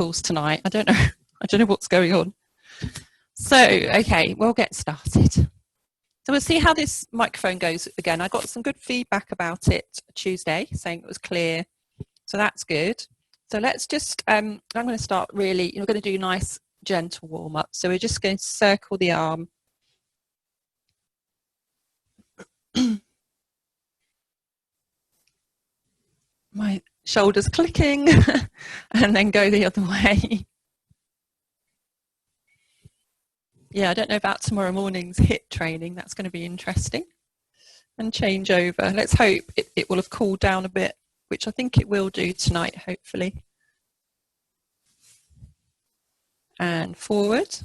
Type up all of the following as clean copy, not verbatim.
calls tonight. I don't know. I don't know what's going on. So, okay, we'll get started. So we'll see how this microphone goes again. I got some good feedback about it Tuesday, saying it was clear. So that's good. So let's just, I'm going to start really, you're going to do a nice gentle warm up. So we're just going to circle the arm. My shoulders clicking and then go the other way. Yeah, I don't know about tomorrow morning's HIIT training. That's going to be interesting. And change over. Let's hope it will have cooled down a bit, which I think it will do tonight, hopefully. And forward.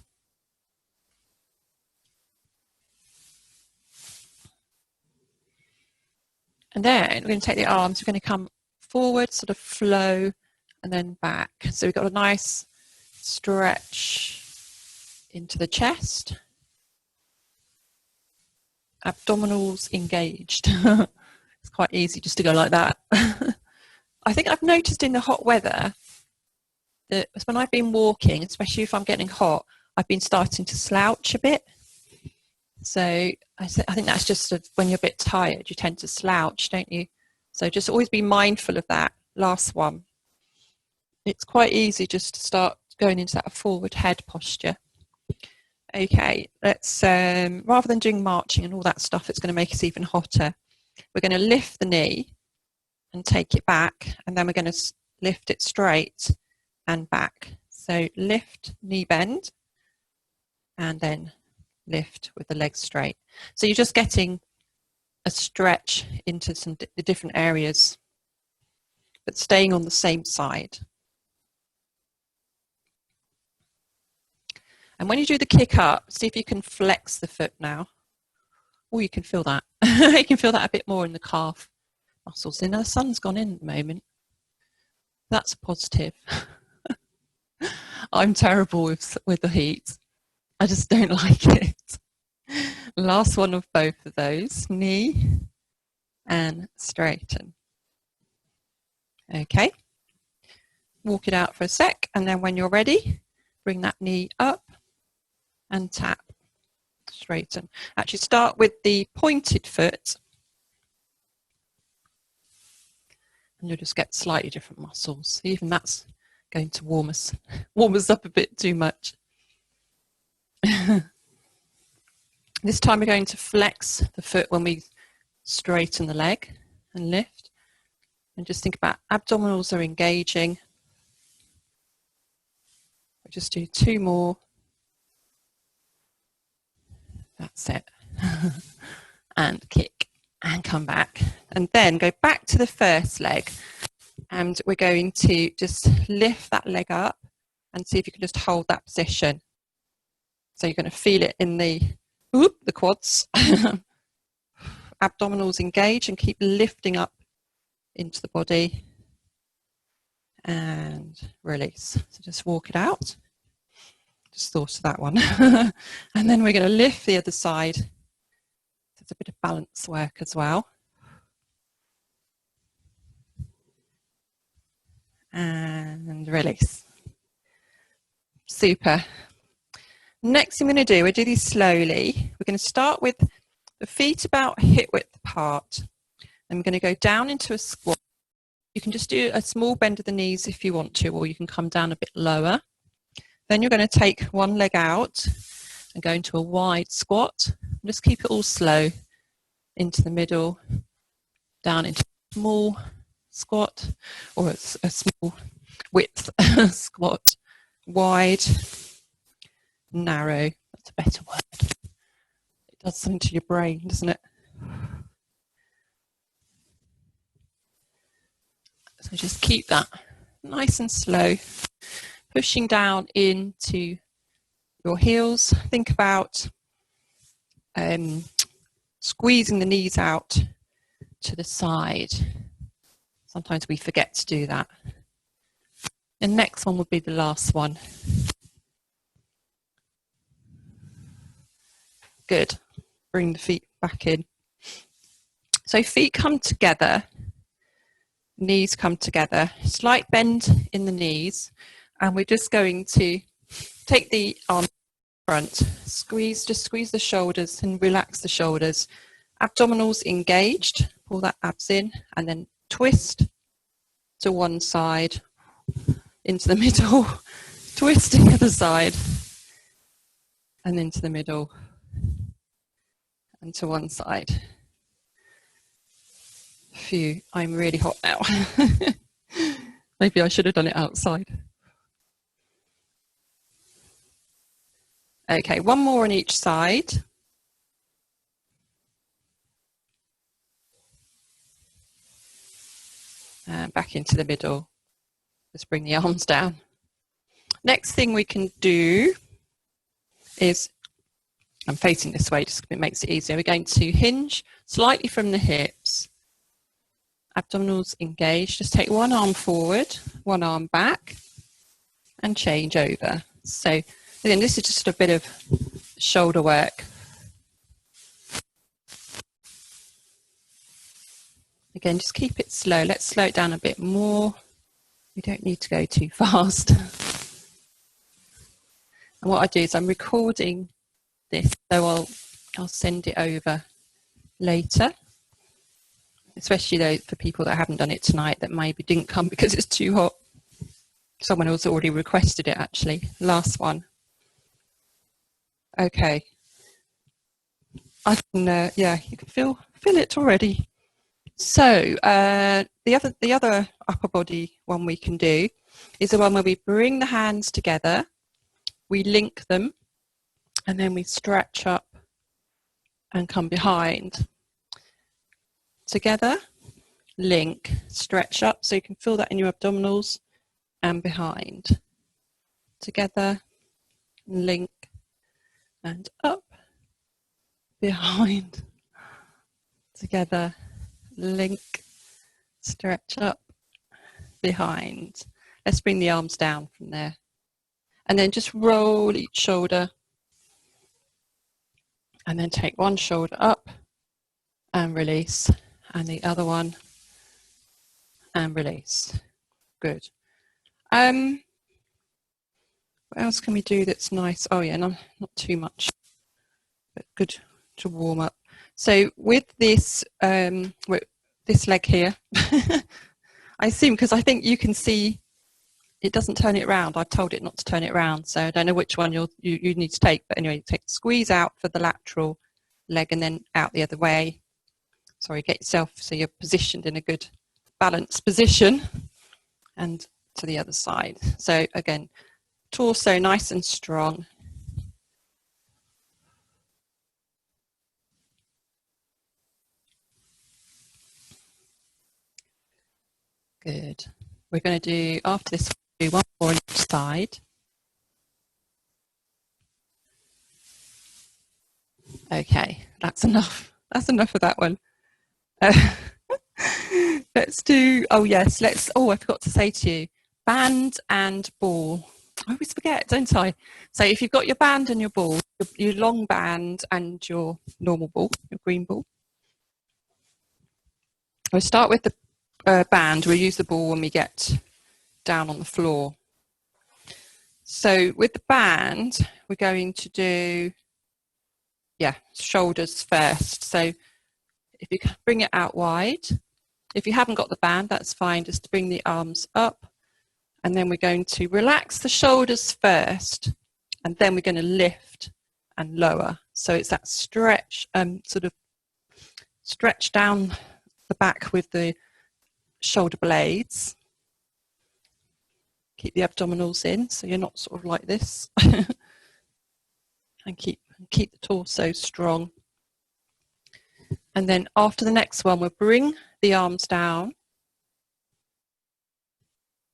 And then we're going to take the arms, we're going to come forward, sort of flow, and then back. So we've got a nice stretch into the chest. Abdominals engaged. It's quite easy just to go like that. I think I've noticed in the hot weather that when I've been walking, especially if I'm getting hot, I've been starting to slouch a bit. So I think that's just when you're a bit tired, you tend to slouch, don't you? So just always be mindful of that. Last one. It's quite easy just to start going into that forward head posture. Okay, let's, rather than doing marching and all that stuff, it's going to make us even hotter. We're going to lift the knee and take it back, and then we're going to lift it straight and back. So lift, knee bend, and then lift with the legs straight. So you're just getting a stretch into some the different areas, but staying on the same side. And when you do the kick up, see if you can flex the foot now. Oh, you can feel that. You can feel that a bit more in the calf muscles. And the sun's gone in at the moment. That's positive. I'm terrible with the heat. I just don't like it. Last one of both of those. Knee and straighten. Okay. Walk it out for a sec. And then when you're ready, bring that knee up. And tap, straighten. Actually start with the pointed foot. And you'll just get slightly different muscles. Even that's going to warm us up a bit too much. This time we're going to flex the foot when we straighten the leg and lift. And just think about abdominals are engaging. We'll just do 2 more. That's it. And kick and come back. And then go back to the first leg. And we're going to just lift that leg up and see if you can just hold that position. So you're going to feel it in the quads. Abdominals engage and keep lifting up into the body. And release. So just walk it out. Just thought of that one. And then we're going to lift the other side. There's a bit of balance work as well. And release. Super. Next thing I'm going to do, we'll do these slowly. We're going to start with the feet about hip width apart. And we're going to go down into a squat. You can just do a small bend of the knees if you want to, or you can come down a bit lower. Then you're going to take one leg out and go into a wide squat. Just keep it all slow. Into the middle, down into a small squat, or a small width squat. Wide, narrow. That's a better word. It does something to your brain, doesn't it? So just keep that nice and slow. Pushing down into your heels. Think about squeezing the knees out to the side. Sometimes we forget to do that. The next one would be the last one. Good. Bring the feet back in. So feet come together. Knees come together. Slight bend in the knees. And we're just going to take the arm front, just squeeze the shoulders and relax the shoulders. Abdominals engaged, pull that abs in, and then twist to one side, into the middle, twist to the other side, and into the middle, and to one side. Phew, I'm really hot now. Maybe I should have done it outside. Okay, one more on each side. And back into the middle. Just bring the arms down. Next thing we can do is, I'm facing this way just because it makes it easier. We're going to hinge slightly from the hips. Abdominals engaged. Just take one arm forward, one arm back, and change over. So again, this is just a bit of shoulder work. Again, just keep it slow. Let's slow it down a bit more. We don't need to go too fast. And what I do is I'm recording this, so I'll send it over later. Especially though for people that haven't done it tonight that maybe didn't come because it's too hot. Someone else already requested it actually. Last one. Okay. I can, yeah, you can feel it already. So the other upper body one we can do is the one where we bring the hands together, we link them, and then we stretch up and come behind. Together, link, stretch up, so you can feel that in your abdominals, and behind. Together, link, and up, behind. Together, link, stretch up, behind. Let's bring the arms down from there. And then just roll each shoulder. And then take one shoulder up and release. And the other one and release. Good. What else can we do that's nice? Oh yeah, not too much, but good to warm up. So with this this leg here, I assume, because I think you can see it doesn't turn it around. I've told it not to turn it around, so I don't know which one you need to take. But anyway, squeeze out for the lateral leg and then out the other way. Sorry, get yourself so you're positioned in a good balanced position, and to the other side. So again, torso nice and strong. Good. We're going to do, after this, do one more on each side. Okay, that's enough. That's enough of that one. Let's do, oh yes, I forgot to say to you, band and ball. I always forget, don't I? So if you've got your band and your ball, your long band and your normal ball, your green ball. We'll start with the band. We'll use the ball when we get down on the floor. So with the band, we're going to do, shoulders first. So if you bring it out wide, if you haven't got the band, that's fine. Just bring the arms up, and then we're going to relax the shoulders first, and then we're going to lift and lower. So it's that stretch, sort of stretch down the back with the shoulder blades. Keep the abdominals in, so you're not sort of like this. And keep the torso strong. And then after the next one, we'll bring the arms down.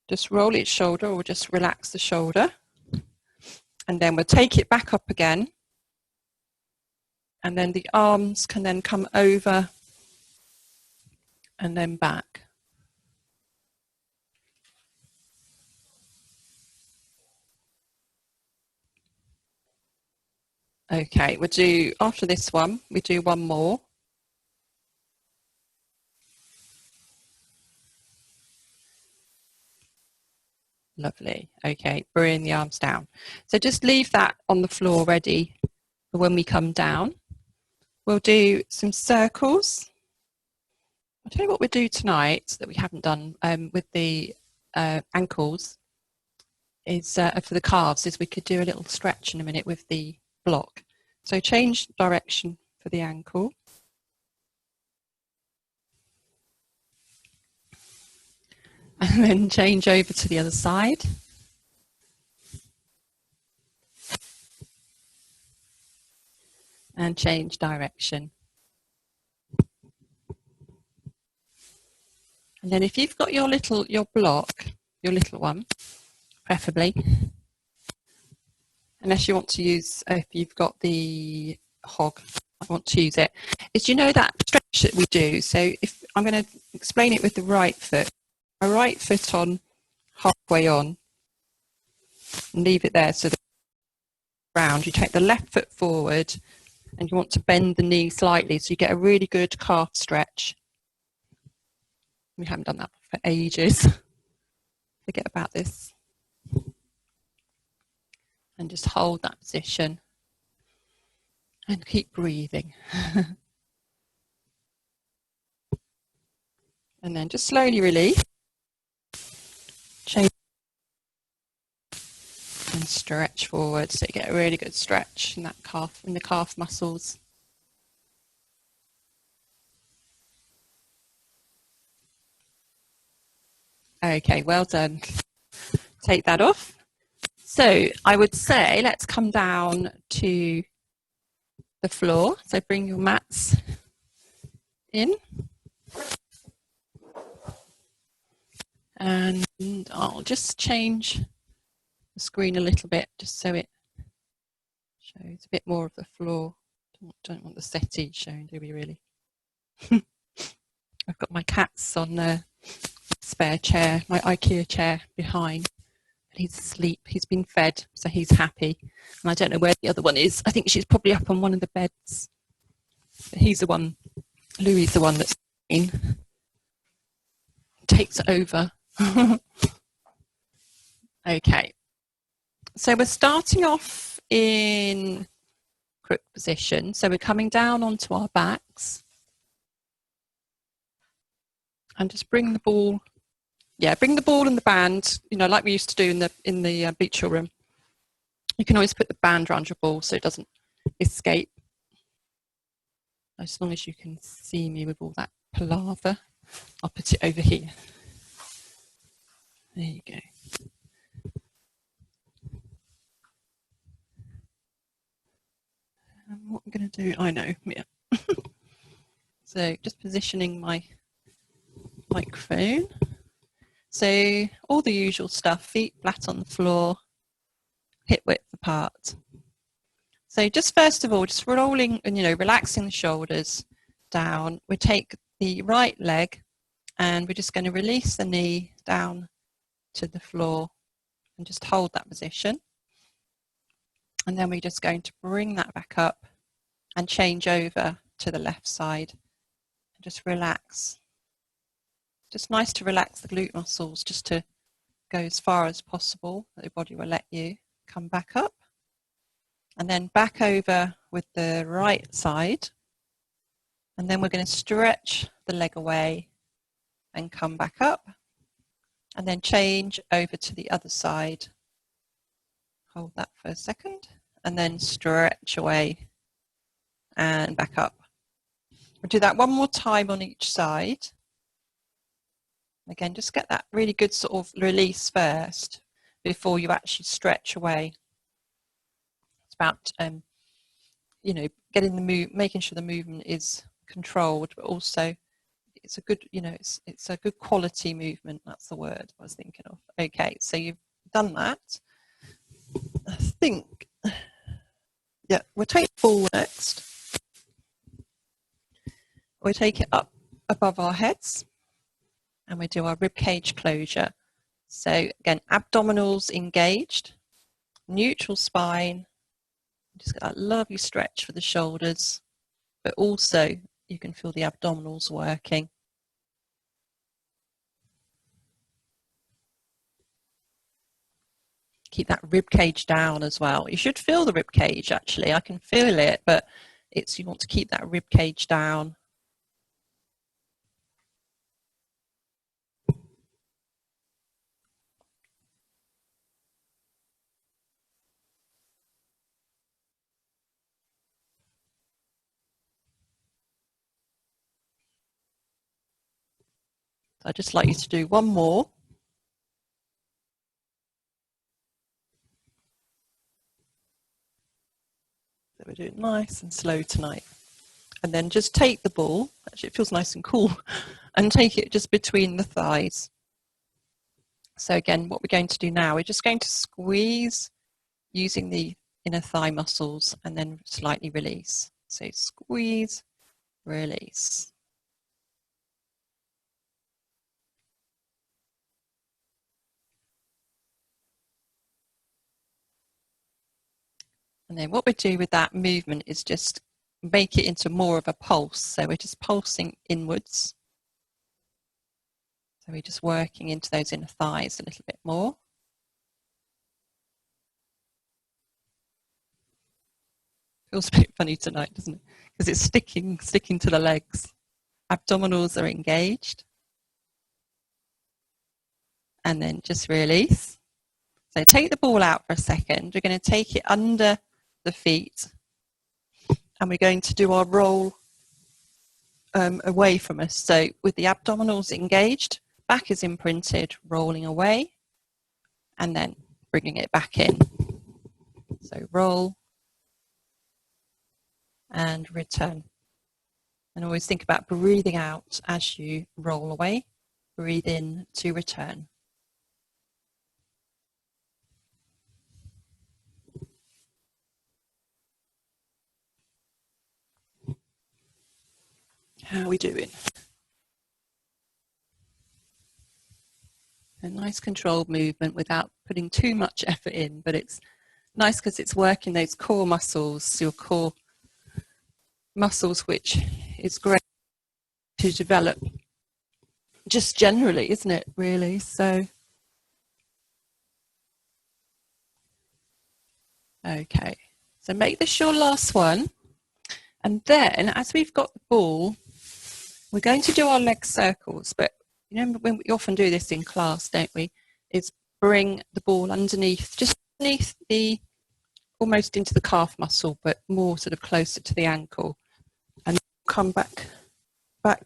Just roll each shoulder, or just relax the shoulder. And then we'll take it back up again. And then the arms can then come over and then back. Okay, we'll do, after this one, we do one more. Lovely. Okay, bring the arms down. So just leave that on the floor ready for when we come down. We'll do some circles. I'll tell you what we'll do tonight that we haven't done with the ankles is for the calves is we could do a little stretch in a minute with the block. So change direction for the ankle. And then change over to the other side. And change direction. And then if you've got your block, your little one, preferably, unless you want to use, if you've got the hog, I want to use it, is you know that stretch that we do. So if I'm going to explain it with the right foot, my right foot on, halfway on, and leave it there so the ground. You take the left foot forward and you want to bend the knee slightly so you get a really good calf stretch. We haven't done that for ages. Forget about this. And just hold that position and keep breathing. And then just slowly release. Change and stretch forward so you get a really good stretch in that calf, in the calf muscles. Okay, well done. Take that off. So I would say let's come down to the floor. So bring your mats in. And I'll just change the screen a little bit just so it shows a bit more of the floor. Don't want the settee showing, do we really? I've got my cats on the spare chair, my IKEA chair behind. He's asleep. He's been fed, so he's happy. And I don't know where the other one is. I think she's probably up on one of the beds. But he's the one, Louis the one that's in. Takes over. Okay. So we're starting off in crook position. So we're coming down onto our backs. And just bring the ball. Yeah, bring the ball and the band, you know, like we used to do in the beach room. You can always put the band around your ball so it doesn't escape. As long as you can see me with all that palaver, I'll put it over here. There you go. And what I'm going to do, I know, yeah. So just positioning my microphone. So all the usual stuff, feet flat on the floor, hip width apart. So just first of all, just rolling and, you know, relaxing the shoulders down. We take the right leg and we're just going to release the knee down to the floor and just hold that position. And then we're just going to bring that back up and change over to the left side. And just relax. Just nice to relax the glute muscles just to go as far as possible. The body will let you come back up. And then back over with the right side. And then we're going to stretch the leg away and come back up. And then change over to the other side. Hold that for a second. And then stretch away and back up. We'll do that one more time on each side. Again, just get that really good sort of release first before you actually stretch away. It's about, you know, getting the move, making sure the movement is controlled, but also it's a good, you know, it's a good quality movement. That's the word I was thinking of. Okay, so you've done that. I think, yeah, we'll take the ball next. We'll take it up above our heads. And we do our rib cage closure. So again, abdominals engaged, neutral spine. Just get that lovely stretch for the shoulders, but also you can feel the abdominals working. keep that rib cage down as well. You should feel the rib cage, actually. I can feel it, but you want to keep that rib cage down. I'd just like you to do one more. So we're doing nice and slow tonight. And then just take the ball, actually it feels nice and cool, and take it just between the thighs. So again, what we're going to do now, we're just going to squeeze using the inner thigh muscles and then slightly release. So squeeze, release. And then what we do with that movement is just make it into more of a pulse. So we're just pulsing inwards. So we're just working into those inner thighs a little bit more. Feels a bit funny tonight, doesn't it? Because it's sticking to the legs. Abdominals are engaged. And then just release. So take the ball out for a second. We're going to take it under the feet, and we're going to do our roll away from us. So with the abdominals engaged, back is imprinted, rolling away, and then bringing it back in. So roll and return. And always think about breathing out as you roll away. Breathe in to return. How are we doing? A nice controlled movement without putting too much effort in, but it's nice because it's working those core muscles, your core muscles, which is great to develop just generally, isn't it, really? So, okay, so make this your last one. And then as we've got the ball, we're going to do our leg circles, but you know, when we often do this in class, don't we, is bring the ball underneath, just underneath almost into the calf muscle, but more sort of closer to the ankle, and come back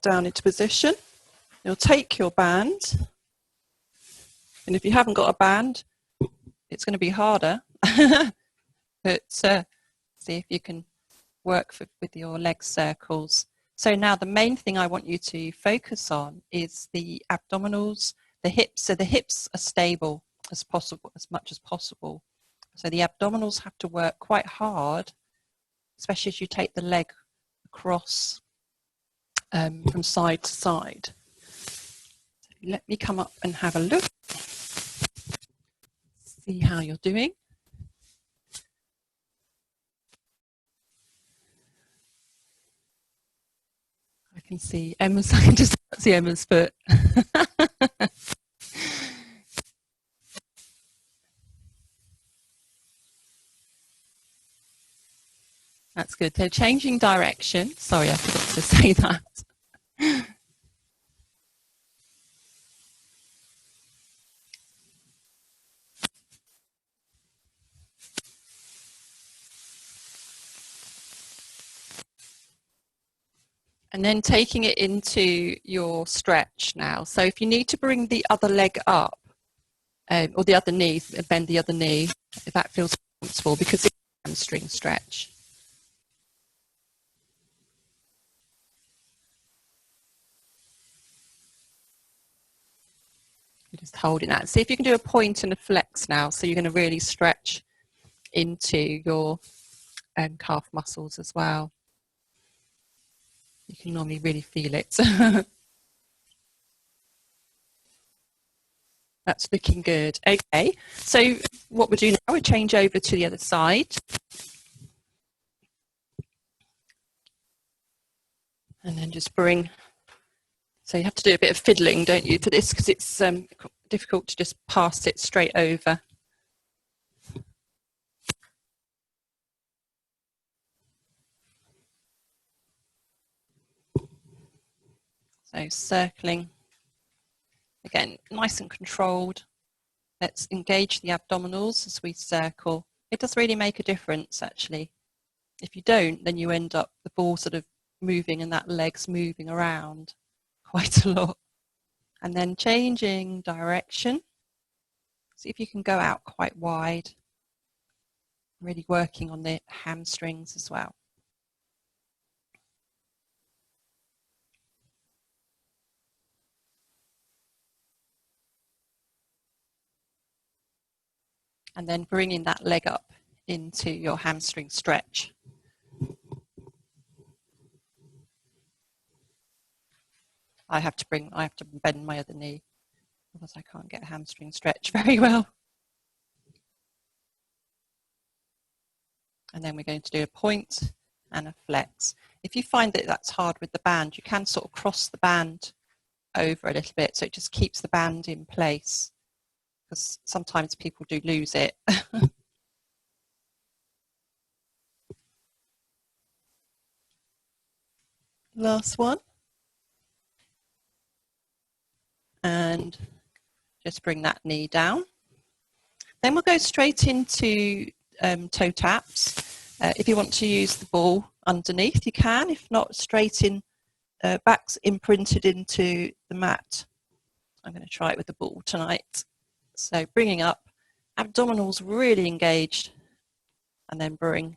down into position. You'll take your band, and if you haven't got a band, it's going to be harder, but see if you can work with your leg circles. So now the main thing I want you to focus on is the abdominals, the hips. So the hips are stable as possible, as much as possible. So the abdominals have to work quite hard, especially as you take the leg across from side to side. So let me come up and have a look. See how you're doing. I can see Emma's, I can just see Emma's foot. That's good. They're changing direction. Sorry, I forgot to say that. And then taking it into your stretch now. So if you need to bring the other leg up, or the other knee, bend the other knee, if that feels comfortable, because it's a hamstring stretch. You're just holding that. See if you can do a point and a flex now. So you're going to really stretch into your calf muscles as well. You can normally really feel it. That's looking good. Okay, so what we'll do now, we'll change over to the other side. And then just bring, so you have to do a bit of fiddling, don't you, for this, because it's difficult to just pass it straight over. So circling, again, nice and controlled. Let's engage the abdominals as we circle. It does really make a difference, actually. If you don't, then you end up the ball sort of moving and that leg's moving around quite a lot. And then changing direction. See if you can go out quite wide. Really working on the hamstrings as well. And then bringing that leg up into your hamstring stretch. I have to bend my other knee, otherwise I can't get a hamstring stretch very well. And then we're going to do a point and a flex. If you find that that's hard with the band, you can sort of cross the band over a little bit, so it just keeps the band in place, because sometimes people do lose it. Last one. And just bring that knee down. Then we'll go straight into toe taps. If you want to use the ball underneath, you can. If not, straight in, backs imprinted into the mat. I'm going to try it with the ball tonight. So bringing up, abdominals really engaged, and then bring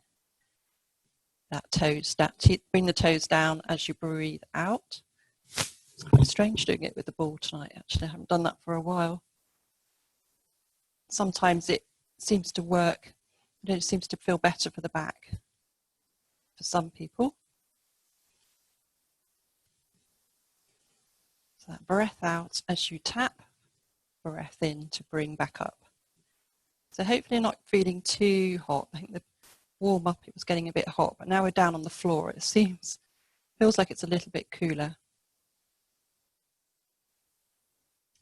that toes down. Bring the toes down as you breathe out. It's quite strange doing it with the ball tonight, actually. I haven't done that for a while. Sometimes it seems to work. It seems to feel better for the back for some people. So that breath out as you tap, breath in to bring back up. So hopefully you're not feeling too hot. I think the warm up, it was getting a bit hot, but now we're down on the floor. It feels like it's a little bit cooler.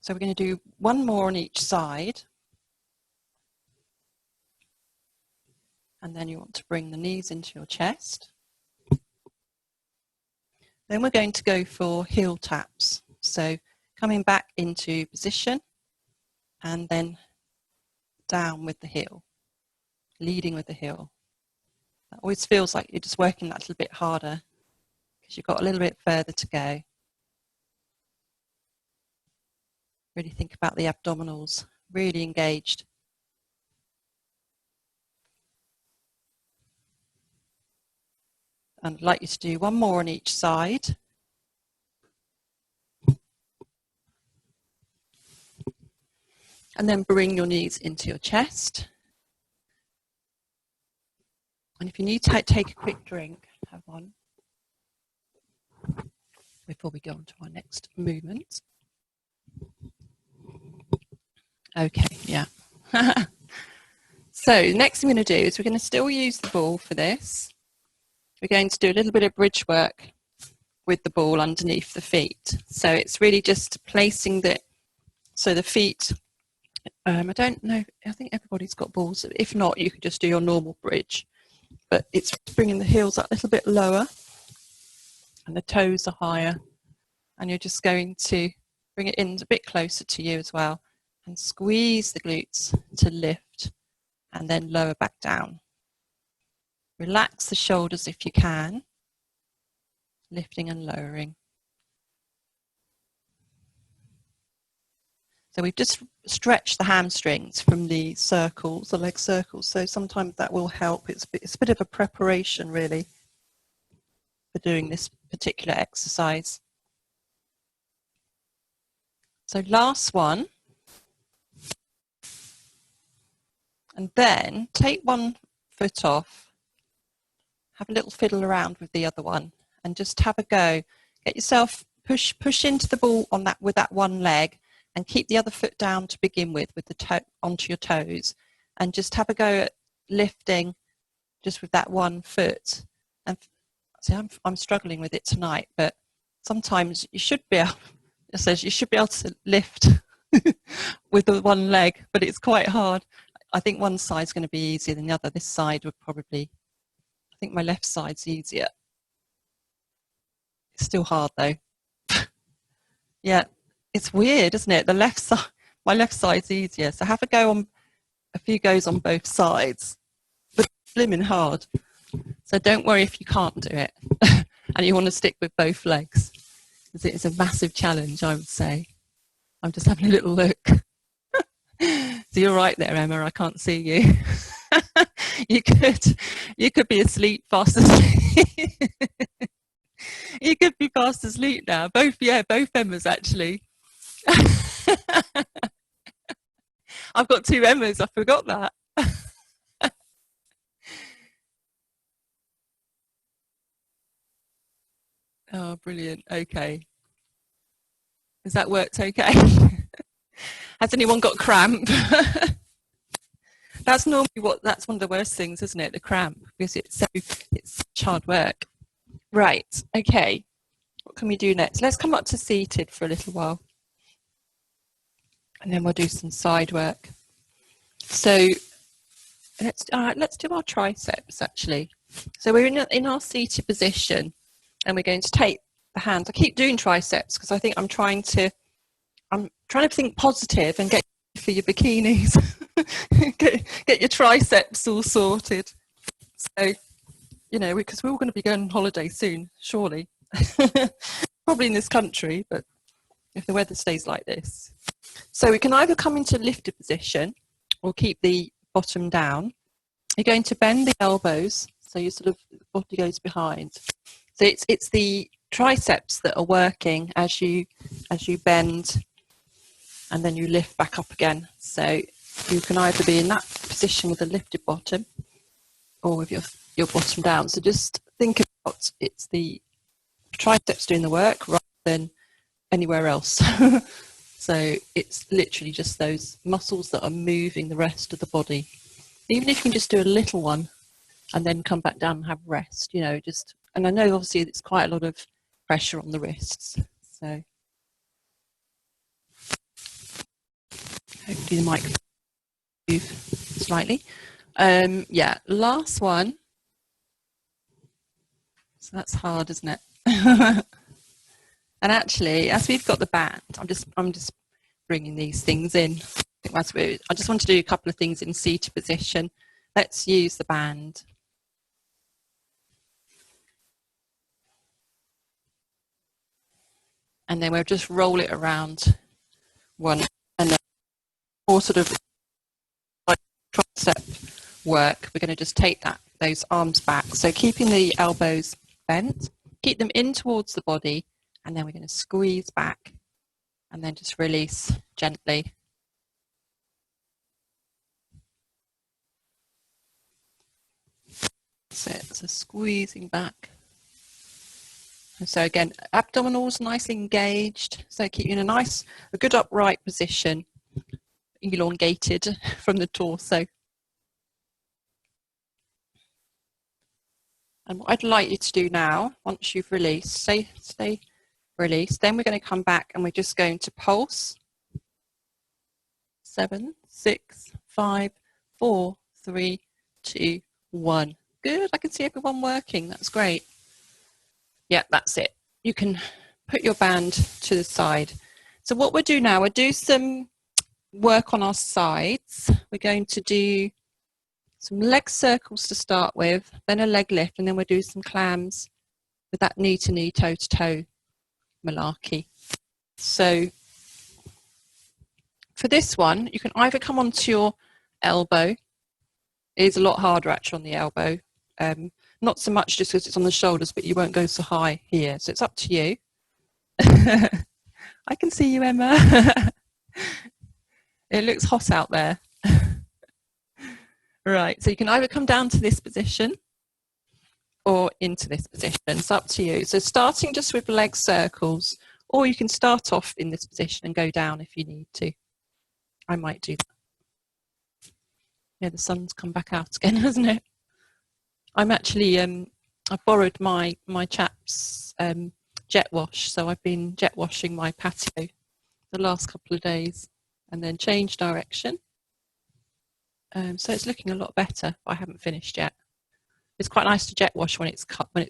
So we're going to do one more on each side. And then you want to bring the knees into your chest. Then we're going to go for heel taps. So coming back into position and then down with the heel, leading with the heel. That always feels like you're just working that little bit harder because you've got a little bit further to go. Really think about the abdominals, really engaged. And I'd like you to do one more on each side. And then bring your knees into your chest. And if you need to take a quick drink, have one before we go on to our next movement. Okay, yeah. So next thing we're going to do is we're going to still use the ball for this. We're going to do a little bit of bridge work with the ball underneath the feet. So it's really just placing the feet, I don't know, I think everybody's got balls. If not, you could just do your normal bridge. But it's bringing the heels up a little bit lower and the toes are higher. And you're just going to bring it in a bit closer to you as well and squeeze the glutes to lift and then lower back down. Relax the shoulders if you can, lifting and lowering. So we've just stretched the hamstrings from the circles, the leg circles, so sometimes that will help. It's a bit of a preparation really for doing this particular exercise. So last one, and then take one foot off. Have a little fiddle around with the other one and just have a go. Get yourself, push into the ball on that with that one leg and keep the other foot down to begin with the toe onto your toes, and just have a go at lifting just with that one foot. And see, I'm struggling with it tonight, but sometimes you should be able, it says you should be able to lift with the one leg, but it's quite hard. I think one side's going to be easier than the other. This side would probably, I think my left side's easier. It's still hard though. Yeah, it's weird, isn't it? The left side, my left side's easier. So have a few goes on both sides, but it's blimmin' hard. So don't worry if you can't do it and you want to stick with both legs, because it's a massive challenge, I would say. I'm just having a little look. So you're right there, Emma. I can't see you. You could be asleep, fast asleep. You could be fast asleep now. Both Emmas actually. I've got two Emmas. I forgot that. Oh, brilliant. Okay. Has that worked okay? Has anyone got cramp? That's normally that's one of the worst things, isn't it? The cramp, because it's such hard work. Right. Okay. What can we do next? Let's come up to seated for a little while, and then we'll do some side work. So let's do our triceps actually. So we're in our seated position, and we're going to take the hands. I keep doing triceps because I think I'm trying to think positive and get for your bikinis. get your triceps all sorted. So, you know, because we're all going to be going on holiday soon, surely. Probably in this country, but if the weather stays like this. So we can either come into lifted position or keep the bottom down. You're going to bend the elbows, so your sort of body goes behind. So it's the triceps that are working as you bend, and then you lift back up again. So you can either be in that position with a lifted bottom or with your bottom down. So just think about it's the triceps doing the work rather than anywhere else. So it's literally just those muscles that are moving the rest of the body. Even if you can just do a little one and then come back down and have rest, you know, and I know obviously it's quite a lot of pressure on the wrists. So hopefully the mic move slightly. Yeah, last one. So that's hard, isn't it? And actually, as we've got the band, I'm just bringing these things in. I just want to do a couple of things in seated position. Let's use the band. And then we'll just roll it around one, and then more sort of like tricep work. We're going to just take those arms back. So keeping the elbows bent, keep them in towards the body, and then we're going to squeeze back and then just release gently. That's it. So squeezing back. And so again, abdominals nicely engaged. So keep you in a good upright position, elongated from the torso. And what I'd like you to do now, once you've released, stay released, then we're going to come back and we're just going to pulse. 7, 6, 5, 4, 3, 2, 1. Good, I can see everyone working, that's great. Yeah, that's it. You can put your band to the side. So what we'll do now, we'll do some work on our sides. We're going to do some leg circles to start with, then a leg lift, and then we'll do some clams with that knee to knee, toe to toe malarkey. So for this one, you can either come onto your elbow. It is a lot harder actually on the elbow. Not so much just because it's on the shoulders, but you won't go so high here. So it's up to you. I can see you, Emma. It looks hot out there. Right, so you can either come down to this position or into this position. It's up to you. So starting just with leg circles, or you can start off in this position and go down if you need to. I might do that. Yeah, the sun's come back out again, hasn't it? I'm actually, I borrowed my chap's jet wash, so I've been jet washing my patio the last couple of days and then changed direction. So it's looking a lot better, but I haven't finished yet. It's quite nice to jet wash when it's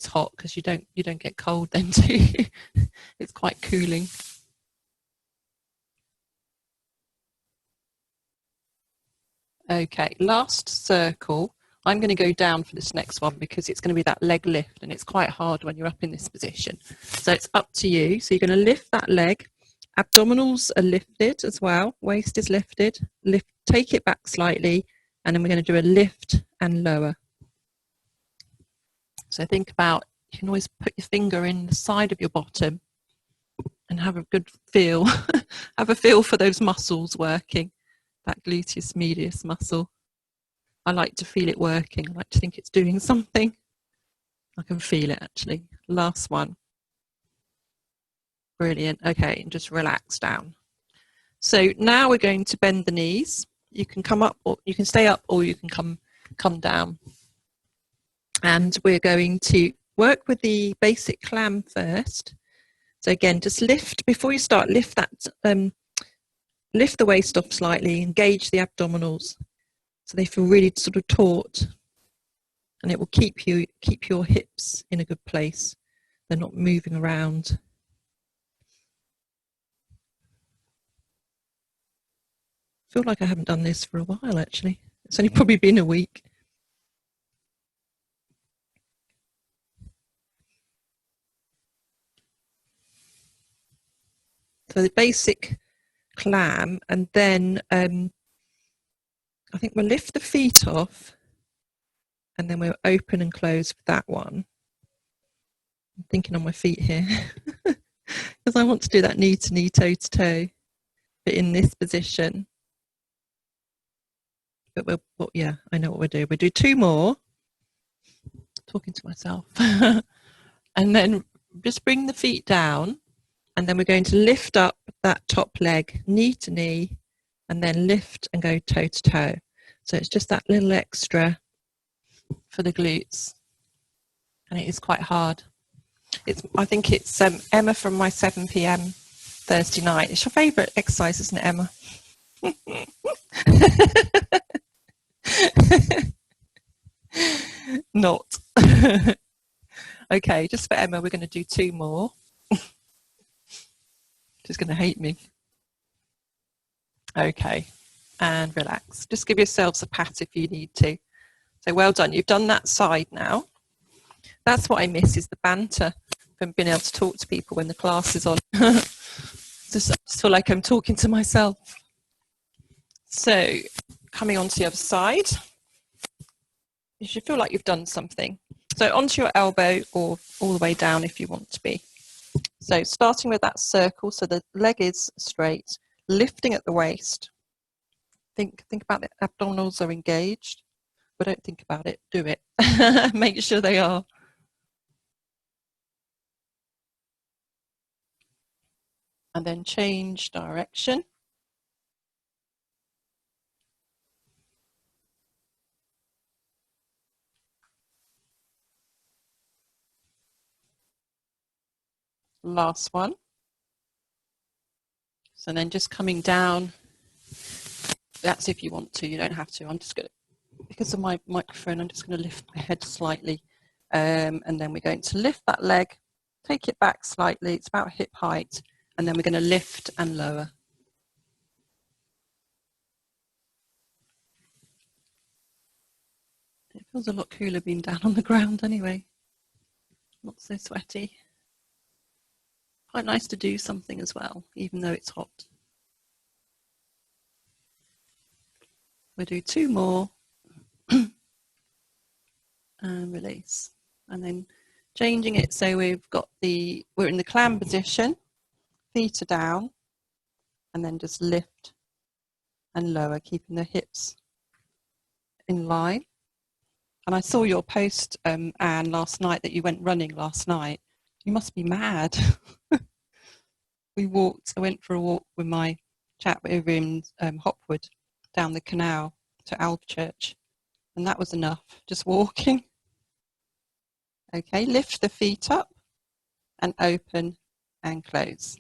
hot because you don't get cold then too. It's quite cooling. Okay, last circle. I'm going to go down for this next one because it's going to be that leg lift, and it's quite hard when you're up in this position. So it's up to you. So you're going to lift that leg. Abdominals are lifted as well. Waist is lifted. Lift, take it back slightly, and then we're going to do a lift and lower. So think about, you can always put your finger in the side of your bottom and have a good feel. Have a feel for those muscles working, that gluteus medius muscle. I like to feel it working. I like to think it's doing something. I can feel it actually. Last one. Brilliant. Okay, and just relax down. So now we're going to bend the knees. You can come up, or you can stay up, or you can come down. And we're going to work with the basic clam first. So again, just lift, before you start, lift that, lift the waist off slightly, engage the abdominals so they feel really sort of taut, and it will keep your hips in a good place. They're not moving around. I feel like I haven't done this for a while actually. It's only probably been a week. So the basic clam, and then I think we'll lift the feet off, and then we'll open and close with that one. I'm thinking on my feet here because I want to do that knee to knee, toe to toe, but in this position. But yeah, I know what we'll do. We'll do 2 more. Talking to myself. And then just bring the feet down, and then we're going to lift up that top leg, knee to knee, and then lift and go toe to toe. So it's just that little extra for the glutes, and it is quite hard. I think it's Emma from my 7 p.m. Thursday night. It's your favourite exercise, isn't it, Emma? Not. Okay, just for Emma, we're going to do 2 more. She's going to hate me. Okay, and relax. Just give yourselves a pat if you need to. So well done. You've done that side now. That's what I miss, is the banter from being able to talk to people when the class is on. Just feel like I'm talking to myself. So coming on to the other side, you should feel like you've done something. So onto your elbow, or all the way down if you want to be. So starting with that circle, so the leg is straight, lifting at the waist. Think about the abdominals are engaged, but don't think about it, do it. Make sure they are. And then change direction. Last one. So then just coming down. That's if you want to, you don't have to. I'm just going to, because of my microphone, I'm just going to lift my head slightly. And then we're going to lift that leg, take it back slightly. It's about hip height. And then we're going to lift and lower. It feels a lot cooler being down on the ground anyway. Not so sweaty. Quite nice to do something as well, even though it's hot. We'll do 2 more. And release. And then changing it so we're in the clam position, feet are down, and then just lift and lower, keeping the hips in line. And I saw your post, Anne, last night, that you went running last night. You must be mad. I went for a walk with my chap over in Hopwood, down the canal to Alvechurch, and that was enough, just walking. Okay, lift the feet up and open and close.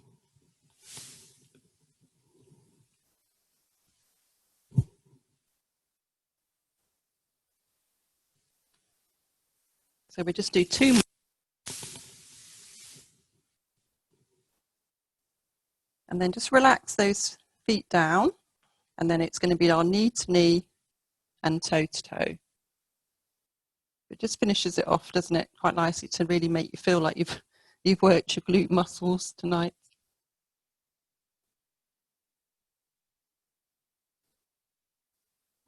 So we just do 2 more. And then just relax those feet down, and then it's going to be our knee to knee, and toe to toe. It just finishes it off, doesn't it, quite nicely, to really make you feel like you've worked your glute muscles tonight.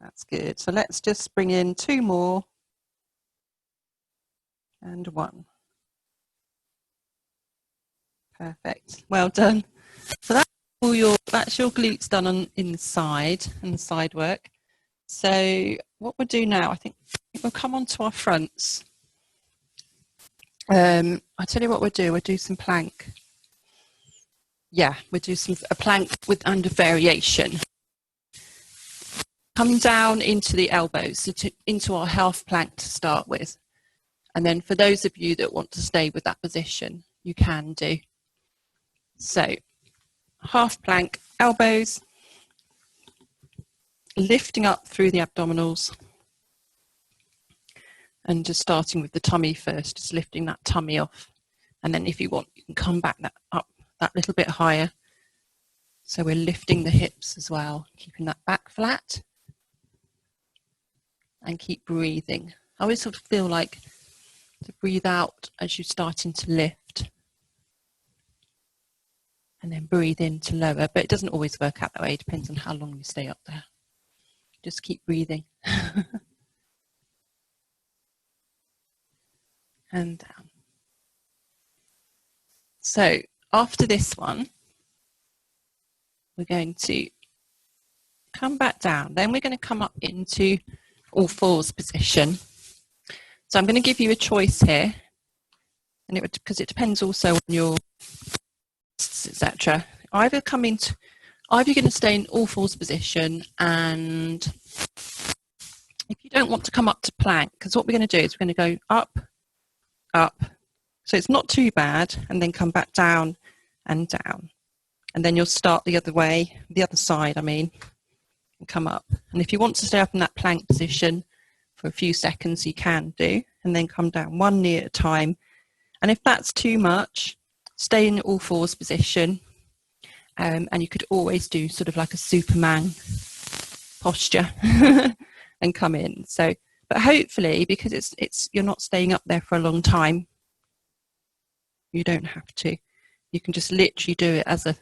That's good. So let's just bring in 2 more and 1. Perfect. Well done. So that's your glutes done on inside and the side work. So what we'll do now, I think we'll come on to our fronts. I'll tell you what we'll do some plank. Yeah, we'll do a plank with under variation. Coming down into the elbows, so into our half plank to start with. And then for those of you that want to stay with that position, you can do. So half plank, elbows, lifting up through the abdominals, and just starting with the tummy first, just lifting that tummy off. And then if you want, you can come back up that little bit higher. So we're lifting the hips as well, keeping that back flat. And keep breathing. I always sort of feel like to breathe out as you're starting to lift. And then breathe in to lower. But it doesn't always work out that way. It depends on how long you stay up there. Just keep breathing. And down. So after this one, we're going to come back down. Then we're going to come up into all fours position. So I'm going to give you a choice here, and because it depends also on your etc. Either you're going to stay in all fours position, and if you don't want to come up to plank, because what we're going to do is we're going to go up, up, so it's not too bad, and then come back down and down, and then you'll start the other way, the other side, I mean. And come up, and if you want to stay up in that plank position for a few seconds, you can do, and then come down 1 knee at a time. And if that's too much, stay in all fours position, and you could always do sort of like a Superman posture and come in. So, but hopefully, because it's you're not staying up there for a long time, you don't have to. You can just literally do it as a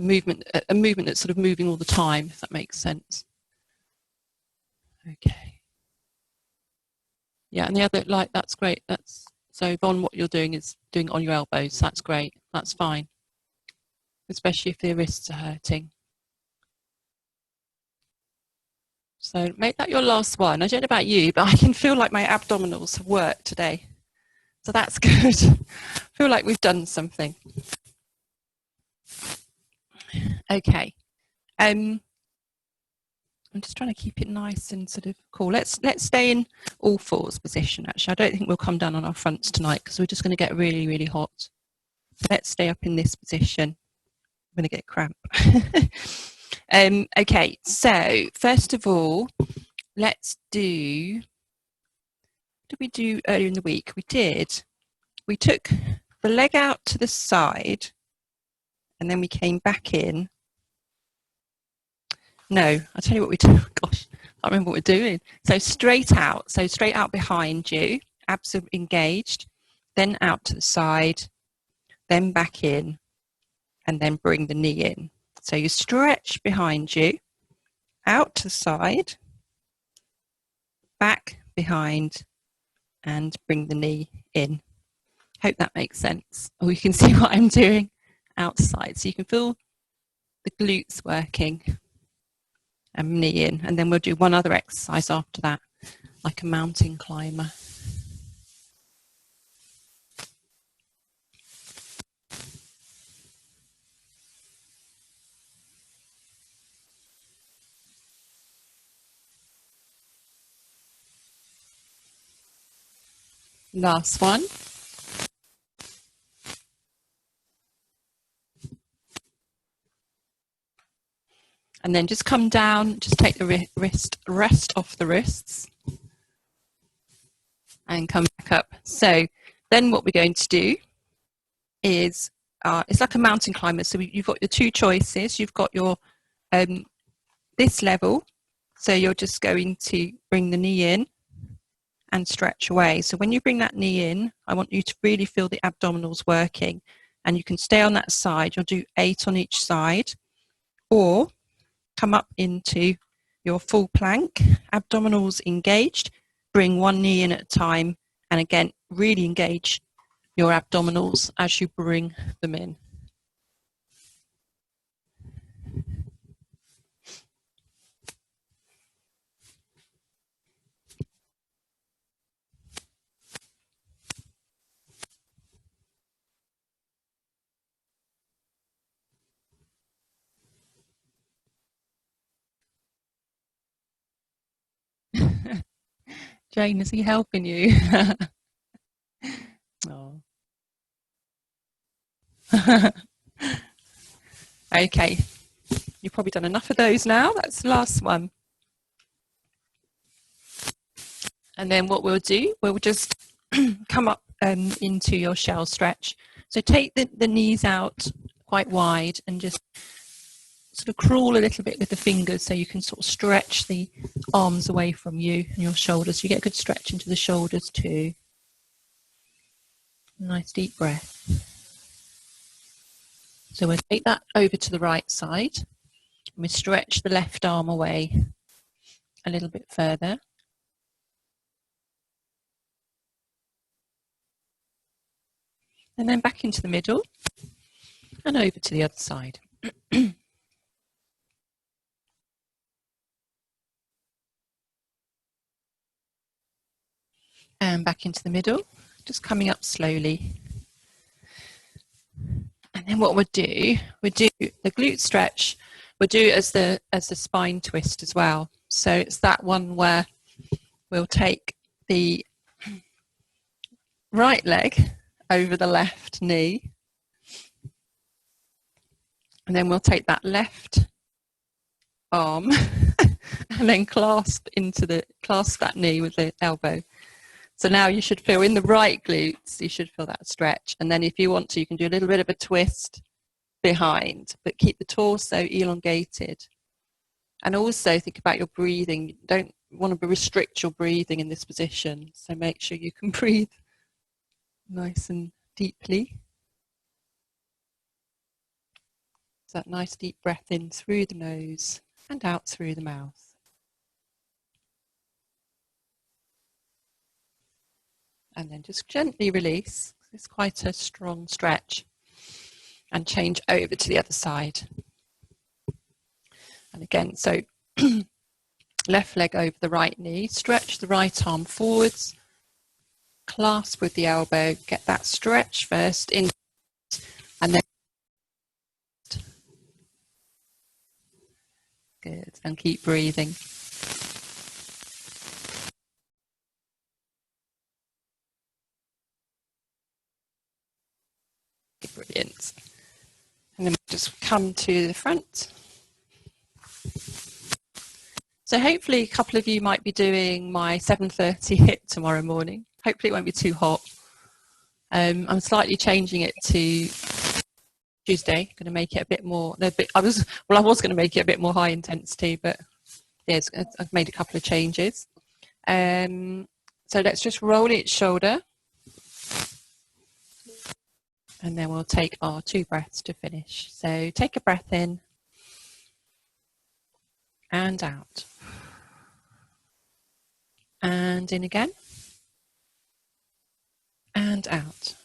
movement that's sort of moving all the time, if that makes sense. Okay. Yeah, and the other, like, that's great. So Yvonne, what you're doing is doing it on your elbows. That's great. That's fine. Especially if the wrists are hurting. So make that your last one. I don't know about you, but I can feel like my abdominals have worked today. So that's good. I feel like we've done something. Okay. I'm just trying to keep it nice and sort of cool. Let's stay in all fours position, actually. I don't think we'll come down on our fronts tonight because we're just going to get really, really hot. So let's stay up in this position. I'm going to get cramp. Okay, so first of all, let's do, what did we do earlier in the week? We took the leg out to the side and then we came back in. No, I'll tell you what we do. Gosh, I can't remember what we're doing. So straight out behind you, abs engaged, then out to the side, then back in, and then bring the knee in. So you stretch behind you, out to the side, back behind, and bring the knee in. Hope that makes sense. Or you can see what I'm doing outside. So you can feel the glutes working. And knee in, and then we'll do one other exercise after that, like a mountain climber. Last one. And then just come down, just take the rest off the wrists and come back up. So then what we're going to do is, it's like a mountain climber. So you've got your two choices. You've got your this level. So you're just going to bring the knee in and stretch away. So when you bring that knee in, I want you to really feel the abdominals working, and you can stay on that side. You'll do 8 on each side, or come up into your full plank, abdominals engaged, bring one knee in at a time, and again, really engage your abdominals as you bring them in. Jane, is he helping you? Oh. Okay, you've probably done enough of those now. That's the last one. And then what we'll do, we'll just come up into your shell stretch. So take the knees out quite wide and just sort of crawl a little bit with the fingers so you can sort of stretch the arms away from you and your shoulders. You get a good stretch into the shoulders too. Nice deep breath. So we'll take that over to the right side. And we stretch the left arm away a little bit further. And then back into the middle and over to the other side. And back into the middle, just coming up slowly. And then what we'll do the glute stretch, we'll do it as the spine twist as well. So it's that one where we'll take the right leg over the left knee, and then we'll take that left arm and then clasp that knee with the elbow. So now you should feel in the right glutes, you should feel that stretch. And then if you want to, you can do a little bit of a twist behind, but keep the torso elongated. And also think about your breathing. You don't want to restrict your breathing in this position. So make sure you can breathe nice and deeply. So that nice deep breath in through the nose and out through the mouth. And then just gently release. It's quite a strong stretch. And change over to the other side. And again, so left leg over the right knee, stretch the right arm forwards, clasp with the elbow, get that stretch first in, and then good, and keep breathing. Brilliant. And then we'll just come to the front. So hopefully a couple of you might be doing my 7:30 HIIT tomorrow morning. Hopefully it won't be too hot. I'm slightly changing it to Tuesday. Going to make it a bit more. I was going to make it a bit more high intensity, but yes, I've made a couple of changes. So let's just roll each shoulder. And then we'll take our 2 breaths to finish. So take a breath in and out. And in again.